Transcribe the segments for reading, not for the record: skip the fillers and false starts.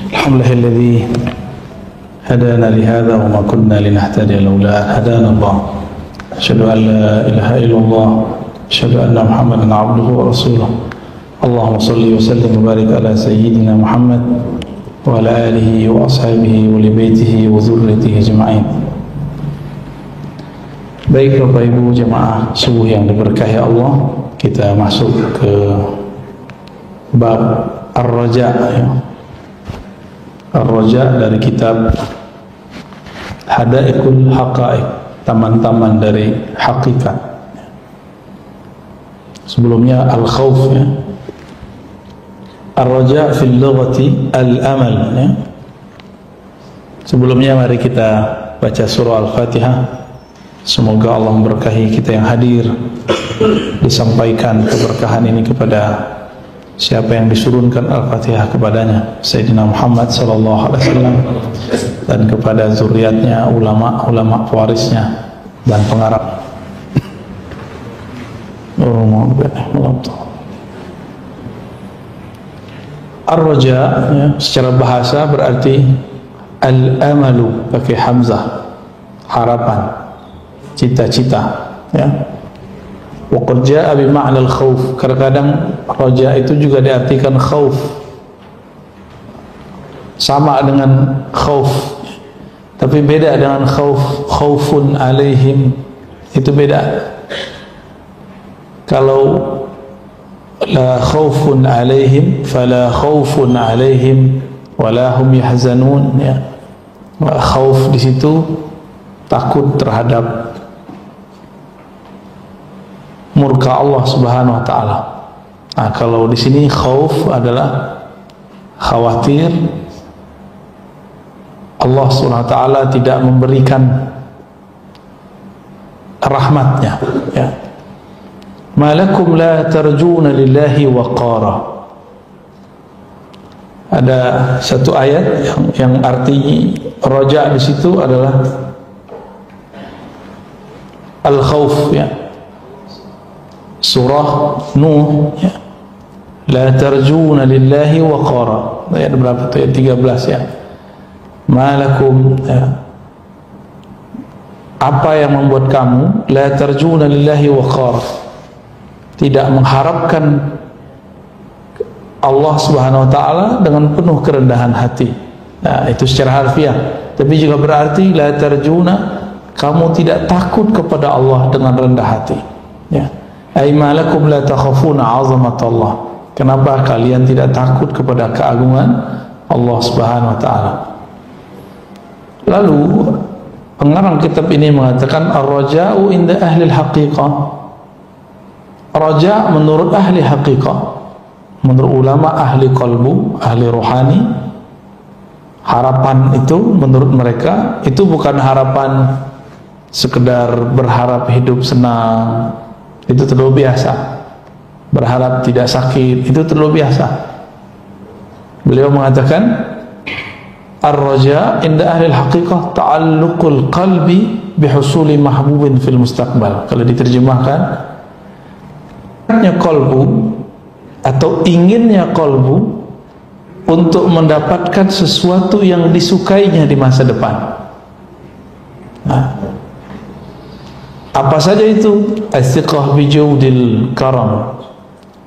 Alhamdulillahilladzi hadana lihada wa ma kunna linahtadiya laula an hadana Allah. Asyhadu an la ilaha illallah, asyhadu anna Muhammadan abduhu wa rasuluh. Allahumma shalli wa sallim wa barik ala sayyidina Muhammad wa ala alihi wa ashabihi wa li baitihi wa dzurriyyatihi ajma'in. Baik Bapak Ibu jemaah subuh yang diberkahi Allah, kita masuk ke bab Ar-Raja ya. Ar-Raja dari kitab Hadaiqul Haqaiq, taman-taman dari hakikat. Sebelumnya Al-Khawf ya. Ar-Raja fil lughati al-amal ya. Sebelumnya mari kita baca surah Al-Fatihah. Semoga Allah memberkahi kita yang hadir, disampaikan keberkahan ini kepada siapa yang disurunkan Al-Fatihah kepadanya, Sayyidina Muhammad sallallahu alaihi wasallam, dan kepada zuriatnya, ulama-ulama pewarisnya dan pengarang. Ar-Raja ya, secara bahasa berarti al-amalu pakai hamzah, harapan, cita-cita ya. Wa qad jaa bi ma'na al-khauf. Kadang-kadang raja itu juga diartikan khauf, sama dengan khauf, tapi beda dengan khauf. Khaufun alaihim itu beda. Kalau la khaufun alaihim fala khaufun alaihim wala hum yahzanun ya. Khauf di situ takut terhadap murka Allah Subhanahu wa taala. Nah, kalau di sini khauf adalah khawatir Allah Subhanahu wa taala tidak memberikan rahmatnya ya. Malakum la tarjuna lillahi waqara. Ada satu ayat yang arti raja di situ adalah al-khauf ya. Surah Nuh ya. La tarjuna lillahi waqara. Ayat berapa itu? Ayat 13 ya. Malakum ya. Apa yang membuat kamu la tarjuna lillahi waqara, tidak mengharapkan Allah Subhanahu wa taala dengan penuh kerendahan hati. Nah, itu secara harfiah. Tapi juga berarti la tarjuna, kamu tidak takut kepada Allah dengan rendah hati ya. Ai malakum la takhafuna 'azamatallah. Kenapa kalian tidak takut kepada keagungan Allah Subhanahu wa taala? Lalu pengarang kitab ini mengatakan ar-raja'u inda ahli al-haqiqah. Raja menurut ahli haqiqah, menurut ulama ahli qalbu, ahli rohani, harapan itu menurut mereka itu bukan harapan sekedar berharap hidup senang, itu terlalu biasa. Berharap tidak sakit, itu terlalu biasa. Beliau mengatakan ar-raja inda ahli al-haqiqah ta'alluqul qalbi bihusuli mahbubin fil mustaqbal. Kalau diterjemahkan, kolbu atau inginnya kolbu untuk mendapatkan sesuatu yang disukainya di masa depan. Nah, apa saja itu? Istiqah bijudil karam,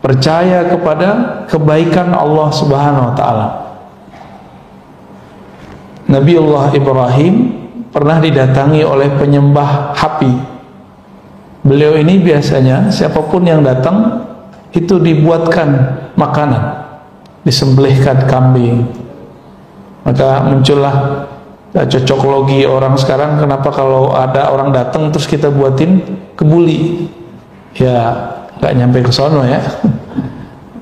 percaya kepada kebaikan Allah Subhanahu wa taala. Nabiullah Ibrahim pernah didatangi oleh penyembah api. Beliau ini biasanya siapapun yang datang itu dibuatkan makanan, disembelihkan kambing. Maka muncullah cocok logi orang sekarang, kenapa kalau ada orang datang terus kita buatin kebuli? Ya nggak nyampe ke sono ya.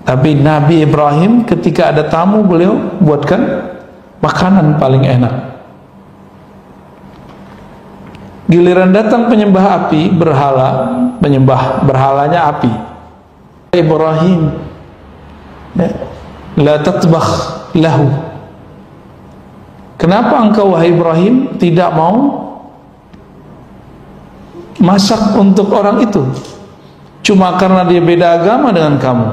Tapi Nabi Ibrahim ketika ada tamu, beliau buatkan makanan paling enak. Giliran datang penyembah api, berhala, penyembah berhalanya api. Ibrahim, la tatbakh lahu. Kenapa engkau wahai Ibrahim tidak mau masak untuk orang itu? Cuma karena dia beda agama dengan kamu.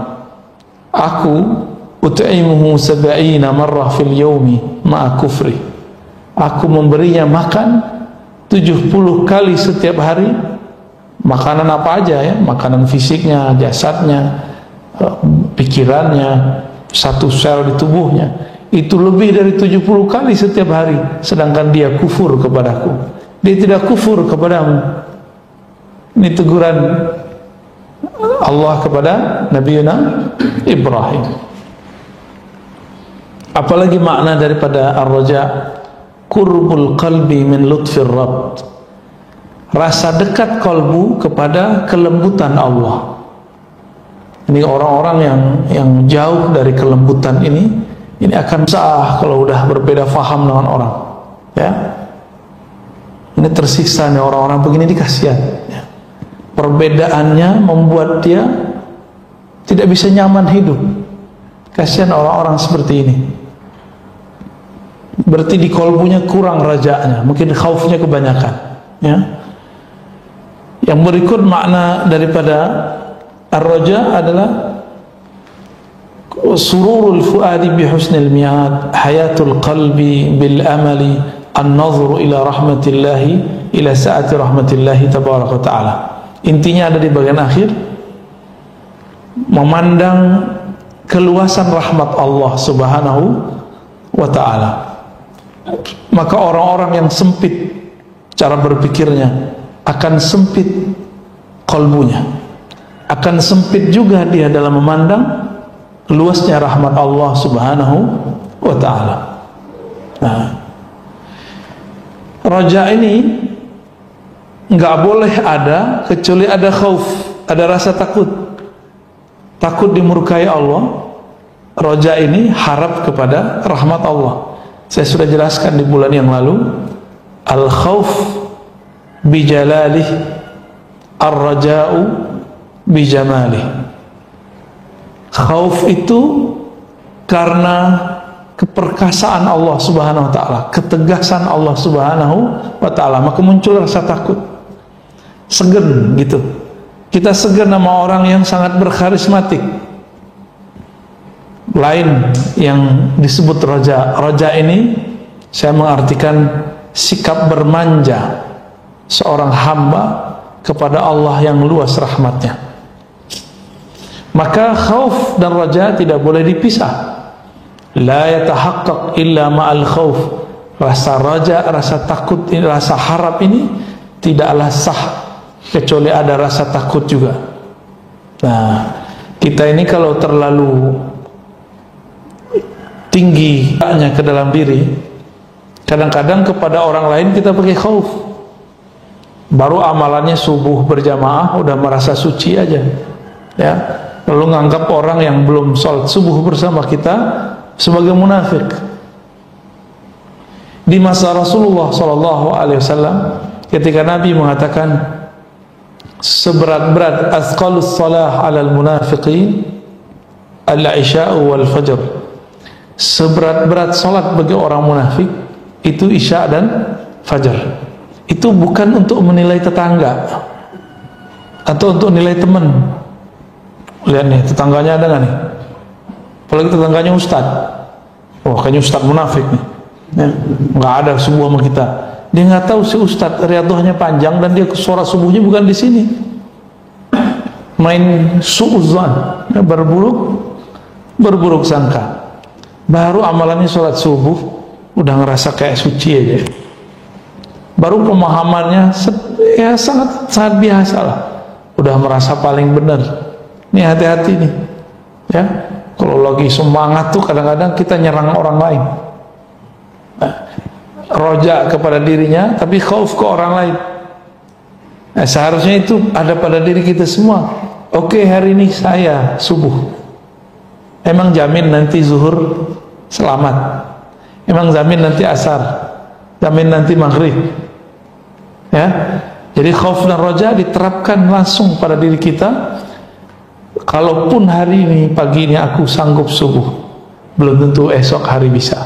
Aku ut'imuhu sab'ina marrah fil yawmi ma'a kufri. Aku memberinya makan 70 kali setiap hari. Makanan apa aja ya, makanan fisiknya, jasadnya, pikirannya, satu sel di tubuhnya, itu lebih dari 70 kali setiap hari, sedangkan dia kufur kepadaku. Dia tidak kufur kepadamu. Ini teguran Allah kepada Nabi Ibrahim. Apalagi makna daripada ar-raja? Qurbul qalbi min lutfir Rabb. Rasa dekat kalbu kepada kelembutan Allah. Ini orang-orang yang jauh dari kelembutan ini akan susah kalau udah berbeda faham dengan orang. Ya, ini tersiksa nih orang-orang begini, dikasihan. Ya. Perbedaannya membuat dia tidak bisa nyaman hidup. Kasihan orang-orang seperti ini. Berarti di kalbunya kurang rajanya, mungkin khaufnya kebanyakan. Ya. Yang berikut makna daripada ar-raja adalah sururul fuadi bi husnil mi'ad, hayatul qalbi bil amali, an-nazru ila rahmatillahi, ila sa'ati rahmatillahi tabaraka ta'ala. Intinya ada di bagian akhir, memandang keluasan rahmat Allah subhanahu wa ta'ala. Maka orang-orang yang sempit cara berpikirnya akan sempit kalbunya, akan sempit juga dia dalam memandang luasnya rahmat Allah subhanahu wa ta'ala. Nah, raja ini nggak boleh ada kecuali ada khauf, ada rasa takut, takut dimurkai Allah. Raja ini harap kepada rahmat Allah. Saya sudah jelaskan di bulan yang lalu, al khauf bijalalih, ar-raja'u bijamalih. Khauf itu karena keperkasaan Allah subhanahu wa ta'ala, ketegasan Allah subhanahu wa ta'ala, maka muncul rasa takut, segan gitu. Kita segan sama orang yang sangat berkarismatik. Lain yang disebut raja. Raja ini saya mengartikan sikap bermanja seorang hamba kepada Allah yang luas rahmatnya. Maka khauf dan raja tidak boleh dipisah. La yatahaqqaq illa ma'al khauf. Rasa raja, rasa takut, rasa harap ini tidaklah sah kecuali ada rasa takut juga. Nah, kita ini kalau terlalu tinggi ke dalam diri, kadang-kadang kepada orang lain kita pakai khauf. Baru amalannya subuh berjamaah udah merasa suci aja, ya. Lalu nganggap orang yang belum sholat subuh bersama kita sebagai munafik. Di masa Rasulullah SAW, ketika Nabi mengatakan seberat-berat azqalus salah alal munafiqin al-isya'u wal fajr, seberat-berat salat bagi orang munafik itu isya dan fajar. Itu bukan untuk menilai tetangga atau untuk nilai teman. Lihat nih, tetangganya ada nggak nih? Apalagi tetangganya ustad. Wah, kayaknya ustad munafik nih. Ya, nggak ada subuh sama kita. Dia nggak tahu si ustad riyadhahnya panjang dan dia suara subuhnya bukan di sini. Main suuzan, ya, berburuk sangka. Baru amalannya sholat subuh udah ngerasa kayak suci aja. Baru pemahamannya ya sangat biasa lah, udah merasa paling benar. Ini hati-hati nih, ya. Kalau lagi semangat tuh kadang-kadang kita nyerang orang lain. Nah, roja kepada dirinya tapi khauf ke orang lain. Nah, seharusnya itu ada pada diri kita semua. Oke, hari ini saya subuh, emang jamin nanti zuhur selamat, emang jamin nanti asar, jamin nanti maghrib, ya. Jadi khauf dan roja diterapkan langsung pada diri kita. Kalaupun hari ini pagi ini aku sanggup subuh, belum tentu esok hari bisa.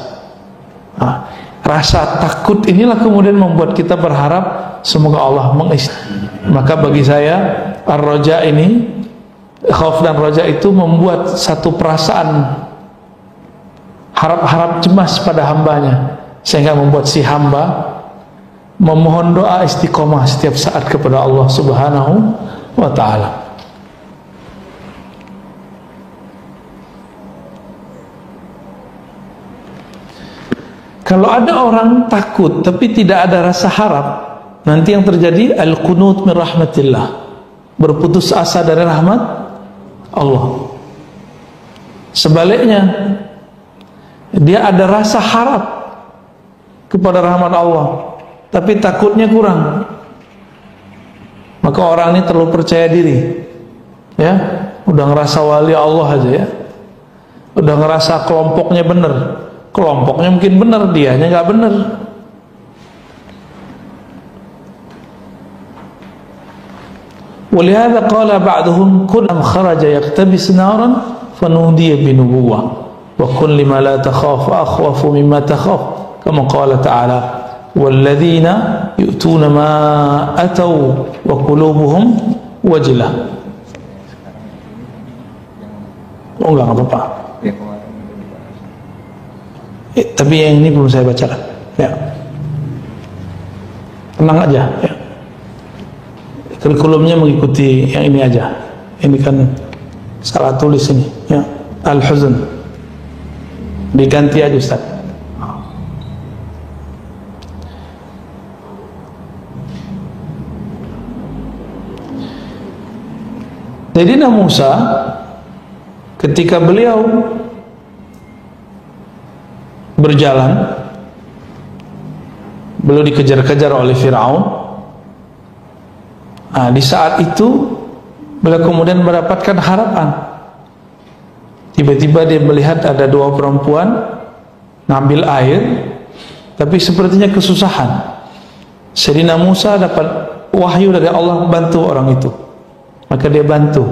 Nah, rasa takut inilah kemudian membuat kita berharap semoga Allah mengizinkan. Maka bagi saya ar-raja ini, khauf dan raja itu membuat satu perasaan harap-harap cemas pada hambanya, sehingga membuat si hamba memohon doa istiqomah setiap saat kepada Allah Subhanahu wa ta'ala. Kalau ada orang takut tapi tidak ada rasa harap, nanti yang terjadi al-qunut min rahmatillah, berputus asa dari rahmat Allah. Sebaliknya, dia ada rasa harap kepada rahmat Allah, tapi takutnya kurang, maka orang ini terlalu percaya diri, ya, udah ngerasa wali Allah aja, ya, udah ngerasa kelompoknya benar. Kelompoknya mungkin benar, dianya nggak benar. Walihada qala ba'duhum kun am kharaja yaqtabis naran fanudiya binubuwah wa kun lima la takhaf akhwafu mimma takhaf kama qala ta'ala walladzina yu'tuna ma ataw wa qulubuhum wajilah. Oh, enggak apa-apa. Tapi yang ini belum saya bacakan, ya. Tenang aja, ya. Kurikulumnya mengikuti yang ini aja. Ini kan salah tulis ini, ya. Al-Huzn diganti aja, Ustaz. Sayyidina Musa ketika beliau berjalan, beliau dikejar-kejar oleh Fir'aun. Nah, di saat itu beliau kemudian mendapatkan harapan. Tiba-tiba dia melihat ada dua perempuan ngambil air, tapi sepertinya kesusahan. Sayyidina Musa dapat wahyu dari Allah, bantu orang itu. Maka dia bantu.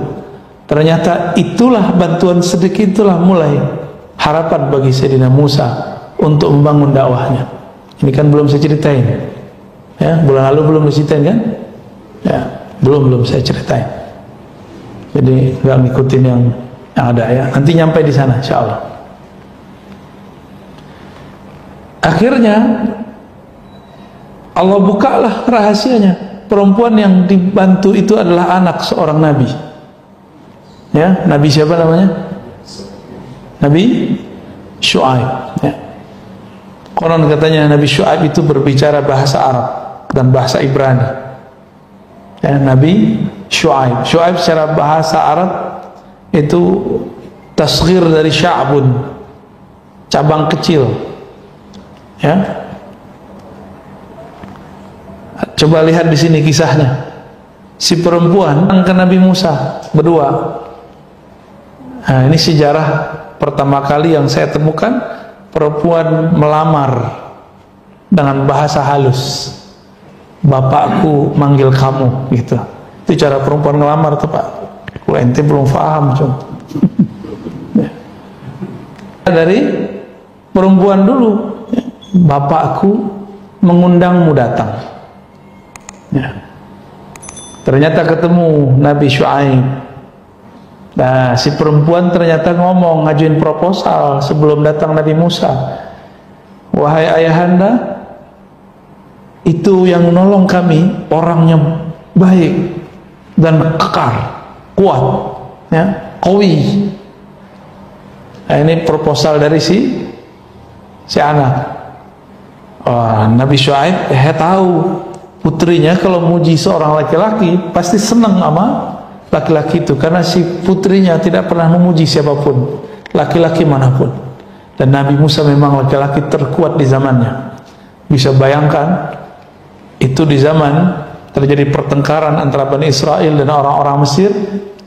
Ternyata itulah bantuan sedikit, itulah mulai harapan bagi Sayyidina Musa untuk membangun dakwahnya. Ini kan belum saya ceritain, ya, bulan lalu belum diceritain kan, ya, belum saya ceritain. Jadi nggak ngikutin yang ada, ya, nanti nyampe di sana insyaallah. Akhirnya Allah bukalah rahasianya, perempuan yang dibantu itu adalah anak seorang nabi, ya. Nabi siapa namanya? Nabi Syuaib, ya. Konon katanya Nabi Syuaib itu berbicara bahasa Arab dan bahasa Ibrani, ya. Nabi Syuaib secara bahasa Arab itu tasghir dari sya'bun, cabang kecil, ya. Coba lihat di sini kisahnya. Si perempuan ke Nabi Musa berdua. Nah, ini sejarah pertama kali yang saya temukan perempuan melamar dengan bahasa halus. Bapakku manggil kamu, gitu. Itu cara perempuan ngelamar tuh, Pak. Kalau ente belum paham, cuma. Dari perempuan dulu, bapakku mengundangmu datang. Ya. Ternyata ketemu Nabi Syuaib. Nah, si perempuan ternyata ngomong, ngajuin proposal sebelum datang Nabi Musa. Wahai ayahanda, itu yang menolong kami orangnya baik dan kekar, kuat, ya, qawi. Nah, ini proposal dari si anak. Oh, Nabi Syuaib tahu putrinya kalau muji seorang laki-laki pasti senang sama laki-laki itu, karena si putrinya tidak pernah memuji siapapun, laki-laki manapun. Dan Nabi Musa memang laki-laki terkuat di zamannya. Bisa bayangkan itu di zaman terjadi pertengkaran antara Bani Israel dan orang-orang Mesir,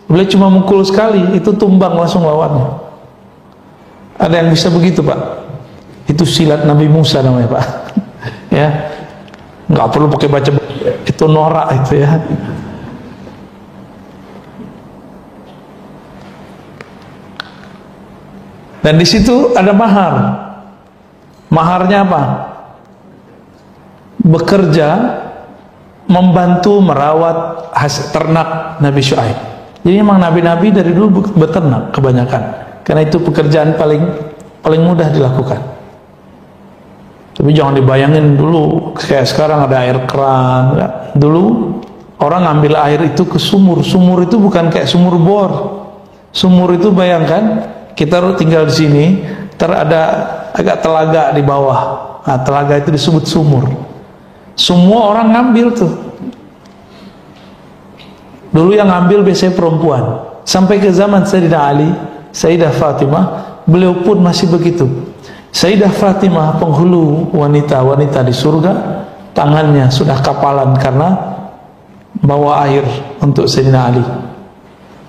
beliau cuma mukul sekali itu tumbang langsung lawannya. Ada yang bisa begitu, Pak? Itu silat Nabi Musa namanya, Pak. Ya, nggak perlu pakai baca, itu norak itu, ya. Dan di situ ada mahar. Maharnya apa? Bekerja membantu merawat hasil ternak Nabi Syuaib. Jadi memang nabi-nabi dari dulu beternak kebanyakan, karena itu pekerjaan paling paling mudah dilakukan. Tapi jangan dibayangin dulu kayak sekarang ada air keran. Dulu orang ngambil air itu ke sumur. Sumur itu bukan kayak sumur bor. Sumur itu bayangkan kita tinggal di sini, ada agak telaga di bawah. Nah, telaga itu disebut sumur. Semua orang ngambil tuh. Dulu yang ngambil biasanya perempuan. Sampai ke zaman Sayyidina Ali, Sayyidah Fatimah, beliau pun masih begitu. Sayyidah Fatimah, penghulu wanita-wanita di surga, tangannya sudah kapalan karena bawa air untuk Sayyidina Ali.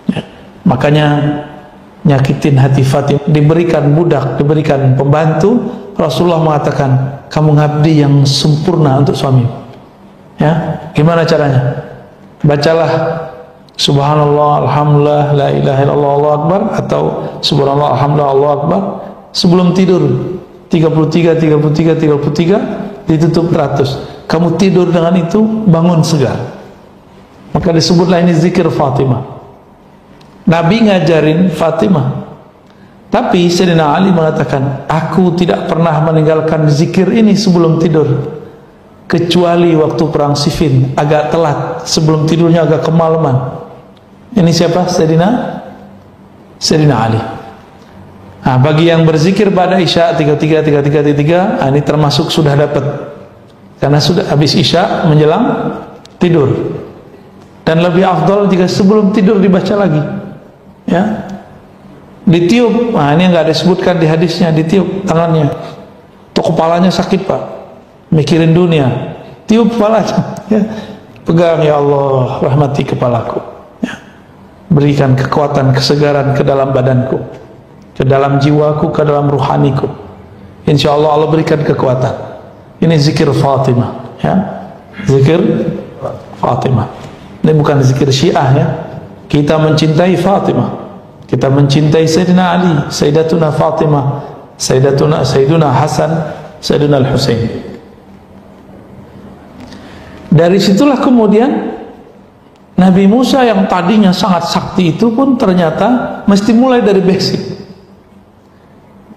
Ya. Makanya nyakitin hati Fatimah, diberikan budak, diberikan pembantu. Rasulullah mengatakan, kamu ngabdi yang sempurna untuk suami. Ya, gimana caranya? Bacalah Subhanallah, Alhamdulillah, La ilaha illallah, Allahu Akbar, atau Subhanallah, Alhamdulillah, Allahu Akbar sebelum tidur. 33, 33, 33 ditutup 100. Kamu tidur dengan itu, bangun segar. Maka disebutlah ini zikir Fatimah. Nabi ngajarin Fatimah. Tapi Sayyidina Ali mengatakan, aku tidak pernah meninggalkan zikir ini sebelum tidur, kecuali waktu perang Siffin, agak telat, sebelum tidurnya agak kemalaman. Ini siapa? Sayyidina Ali. Nah, bagi yang berzikir pada Isya 33, ini termasuk sudah dapat, karena sudah habis Isya menjelang tidur. Dan lebih afdal jika sebelum tidur dibaca lagi, ya, ditiup. Nah, ini nggak disebutkan di hadisnya, ditiup tangannya. Tuh kepalanya sakit pak, mikirin dunia, tiup kepalanya, ya. Pegang, ya Allah, rahmati kepalaku, ya. Berikan kekuatan, kesegaran ke dalam badanku, ke dalam jiwaku, ke dalam ruhaniku. Insya Allah Allah berikan kekuatan. Ini zikir Fatimah, ya. Zikir Fatimah. Ini bukan zikir Syiah, ya. Kita mencintai Fatimah, kita mencintai Sayyidina Ali, Sayyidatuna Fatimah, Sayyiduna Hasan, Sayyiduna Al-Husain. Dari situlah kemudian Nabi Musa yang tadinya sangat sakti itu pun ternyata mesti mulai dari basic.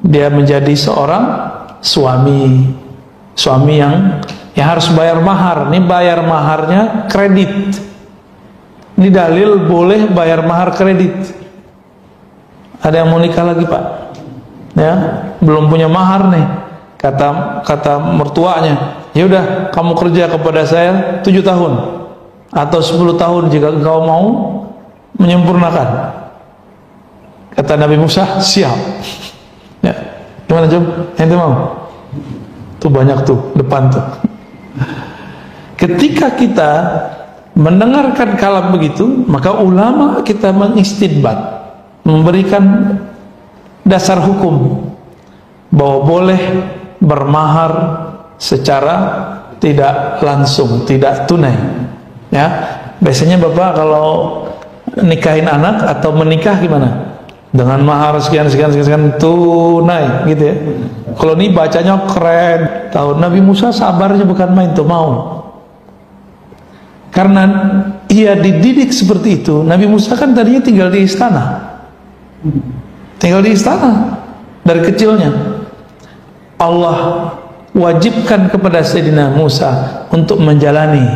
Dia menjadi seorang suami yang harus bayar mahar. Ini bayar maharnya kredit. Ini dalil boleh bayar mahar kredit. Ada yang mau nikah lagi pak, ya, belum punya mahar nih, kata mertuanya, ya udah kamu kerja kepada saya 7 tahun atau 10 tahun jika engkau mau menyempurnakan. Kata Nabi Musa, siap. Ya, gimana Jom? Ente mau? Tuh banyak tuh depan tuh. Ketika kita mendengarkan kalam begitu, maka ulama kita mengistidbat, memberikan dasar hukum bahwa boleh bermahar secara tidak langsung, tidak tunai. Ya, biasanya bapak kalau nikahin anak atau menikah gimana? Dengan mahar sekian tunai, gitu ya. Kalau ini bacanya keren. Tahu Nabi Musa sabarnya bukan main tuh, mau. Karena ia dididik seperti itu. Nabi Musa kan tadinya tinggal di istana. Dari kecilnya. Allah wajibkan kepada Sayyidina Musa untuk menjalani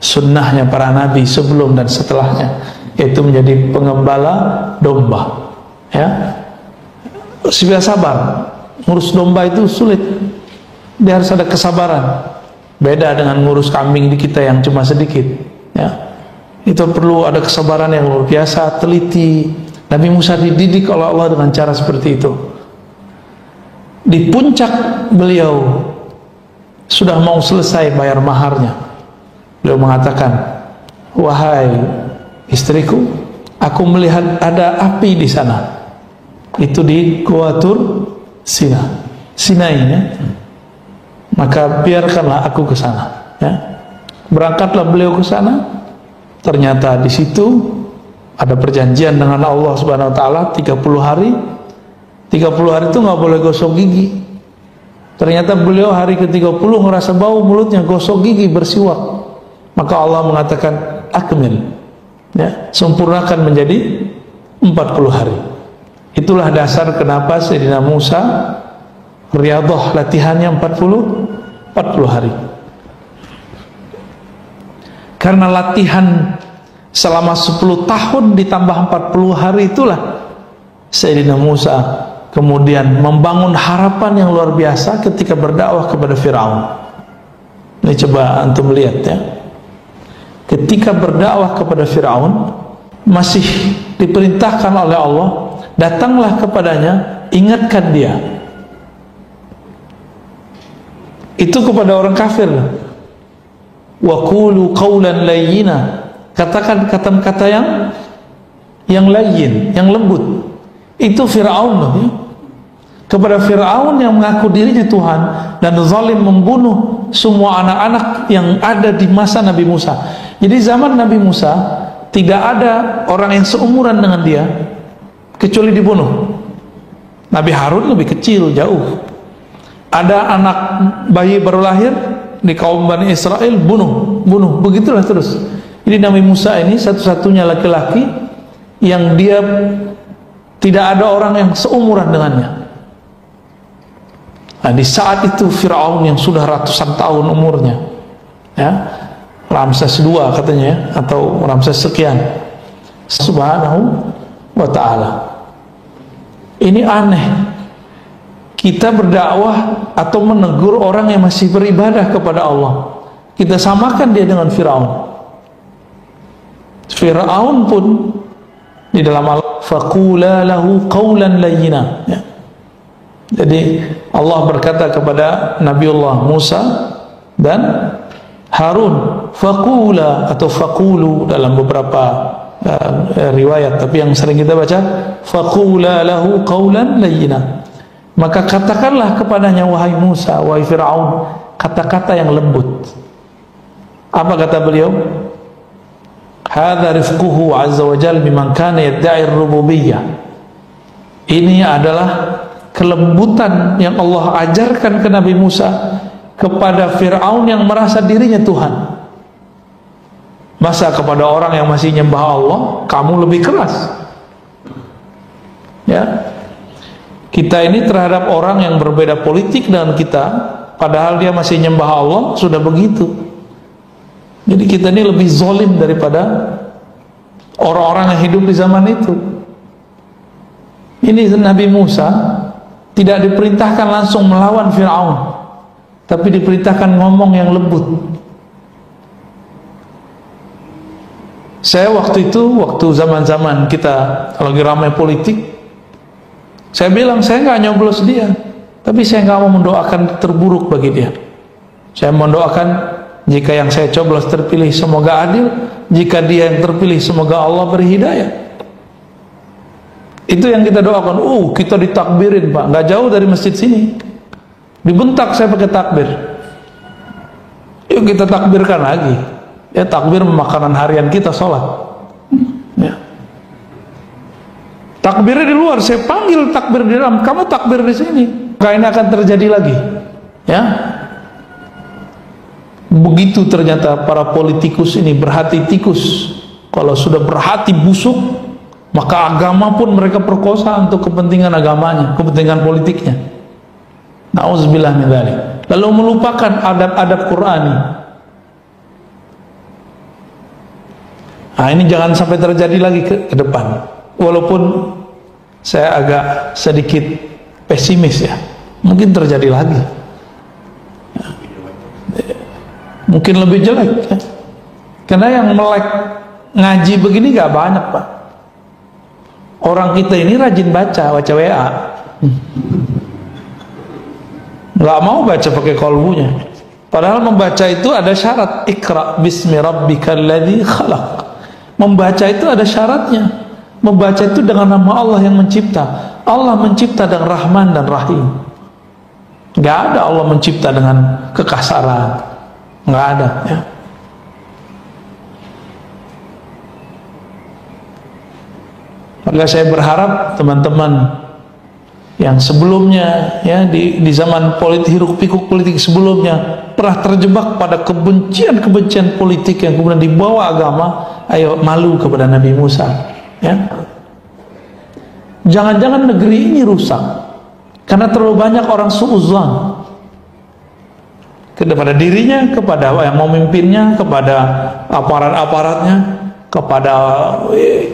sunnahnya para nabi sebelum dan setelahnya, yaitu menjadi pengembala domba. Ya, sudah sabar. Ngurus domba itu sulit. Dia harus ada kesabaran. Beda dengan ngurus kambing di kita yang cuma sedikit. Ya, itu perlu ada kesabaran yang luar biasa, teliti. Nabi Musa dididik oleh Allah dengan cara seperti itu. Di puncak beliau sudah mau selesai bayar maharnya, beliau mengatakan, wahai istriku, aku melihat ada api di sana. Itu di Gua Tur Sinai, ya. Maka biarkanlah aku ke sana, ya. Berangkatlah beliau ke sana. Ternyata di situ ada perjanjian dengan Allah Subhanahu wa taala 30 hari. 30 hari itu nggak boleh gosok gigi. Ternyata beliau hari ke-30 ngerasa bau mulutnya, gosok gigi, bersiwak. Maka Allah mengatakan akmil, ya, sempurnakan menjadi 40 hari. Itulah dasar kenapa Sayyidina Musa Riyadhah latihannya 40 hari. Karena latihan selama 10 tahun ditambah 40 hari itulah Sayyidina Musa kemudian membangun harapan yang luar biasa ketika berdakwah kepada Fir'aun. Ini coba antum lihat ya. Ketika berdakwah kepada Fir'aun, masih diperintahkan oleh Allah, datanglah kepadanya, ingatkan dia. Itu kepada orang kafir. Wa qulu qawlan layyina, katakan kata-kata yang layyin, yang lembut. Itu Fir'aun loh ya. Kepada Fir'aun yang mengaku dirinya Tuhan dan zalim membunuh semua anak-anak yang ada di masa Nabi Musa. Jadi zaman Nabi Musa tidak ada orang yang seumuran dengan dia kecuali dibunuh. Nabi Harun lebih kecil jauh. Ada anak bayi baru lahir di kaum Bani Israel, bunuh, begitulah terus. Jadi Nabi Musa ini satu-satunya laki-laki yang dia tidak ada orang yang seumuran dengannya. Nah, di saat itu Fir'aun yang sudah ratusan tahun umurnya, ya, Ramses II katanya ya, atau Ramses sekian, subhanahu wa ta'ala. Ini aneh, kita berdakwah atau menegur orang yang masih beribadah kepada Allah, kita samakan dia dengan Fir'aun. Fir'aun pun di dalam faqula lahu qawlan layyina ya. Jadi Allah berkata kepada Nabiullah Musa dan Harun, faqula atau faqulu dalam beberapa riwayat, tapi yang sering kita baca faqula lahu qawlan layyina. Maka katakanlah kepadanya wahai Musa, wahai Fir'aun, kata-kata yang lembut. Apa kata beliau? Hadza rifquhu azza wa jalla biman kana yadda'i ar-rububiyyah. Ini adalah kelembutan yang Allah ajarkan ke Nabi Musa kepada Fir'aun yang merasa dirinya Tuhan. Masa kepada orang yang masih nyembah Allah kamu lebih keras? Ya. Kita ini terhadap orang yang berbeda politik dengan kita, padahal dia masih nyembah Allah, sudah begitu. Jadi kita ini lebih zalim daripada orang-orang yang hidup di zaman itu. Ini Nabi Musa tidak diperintahkan langsung melawan Fir'aun, tapi diperintahkan ngomong yang lembut. Saya waktu itu, waktu zaman-zaman kita lagi ramai politik, saya bilang saya nggak nyoblos dia, tapi saya nggak mau mendoakan terburuk bagi dia. Saya mendoakan jika yang saya coblos terpilih semoga adil, jika dia yang terpilih semoga Allah beri hidayah. Itu yang kita doakan. Kita ditakbirin Pak, nggak jauh dari masjid sini, dibentak saya pakai takbir. Yuk kita takbirkan lagi. Ya, takbir makanan harian kita, sholat ya. Takbirnya di luar, saya panggil takbir di dalam, kamu takbir di sini, maka ini akan terjadi lagi ya. Begitu ternyata para politikus ini berhati tikus. Kalau sudah berhati busuk, maka agama pun mereka perkosa untuk kepentingan agamanya, kepentingan politiknya. Nauzubillah min dzalik. Lalu melupakan adab-adab Qur'ani. Nah, ini jangan sampai terjadi lagi ke depan. Walaupun saya agak sedikit pesimis ya, mungkin terjadi lagi. Mungkin lebih jelek ya. Karena yang melek ngaji begini gak banyak Pak. Orang kita ini rajin baca WA, gak mau baca pakai kolbunya. Padahal membaca itu ada syarat. Iqra bismi rabbikal ladzi khalaq. Membaca itu ada syaratnya. Membaca itu dengan nama Allah yang mencipta. Allah mencipta dengan Rahman dan Rahim. Gak ada Allah mencipta dengan kekasaran. Gak ada ya. Maka saya berharap teman-teman yang sebelumnya ya di zaman hiruk pikuk politik sebelumnya pernah terjebak pada kebencian politik yang kemudian dibawa agama, ayo malu kepada Nabi Musa ya. Jangan-jangan negeri ini rusak Karena terlalu banyak orang suudzon kepada dirinya, kepada yang memimpinnya, kepada aparat-aparatnya, kepada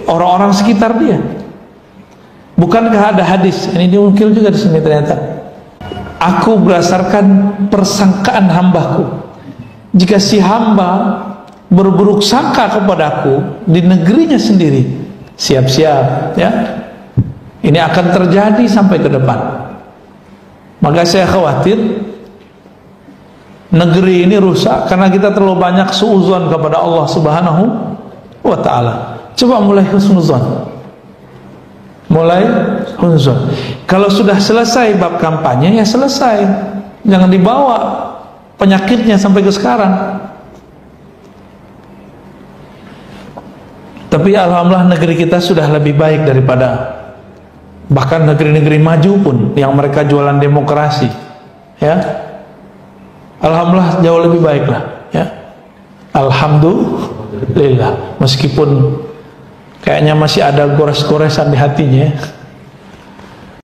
orang-orang sekitar dia. Bukankah ada hadis, ini diungkil juga di sini ternyata, aku berdasarkan persangkaan hambaku. Jika si hamba berburuk sangka kepadaku di negerinya sendiri, siap-siap ya, ini akan terjadi sampai ke depan. Maka saya khawatir negeri ini rusak karena kita terlalu banyak suudzon kepada Allah Subhanahu wa ta'ala. Coba mulai husnuzon, mulai husnuzon. Kalau sudah selesai bab kampanye, ya selesai, jangan dibawa penyakitnya sampai ke sekarang. Tapi alhamdulillah negeri kita sudah lebih baik daripada bahkan negeri-negeri maju pun yang mereka jualan demokrasi, ya. Alhamdulillah jauh lebih baik lah, ya. Alhamdulillah, meskipun kayaknya masih ada gores-goresan di hatinya, ya.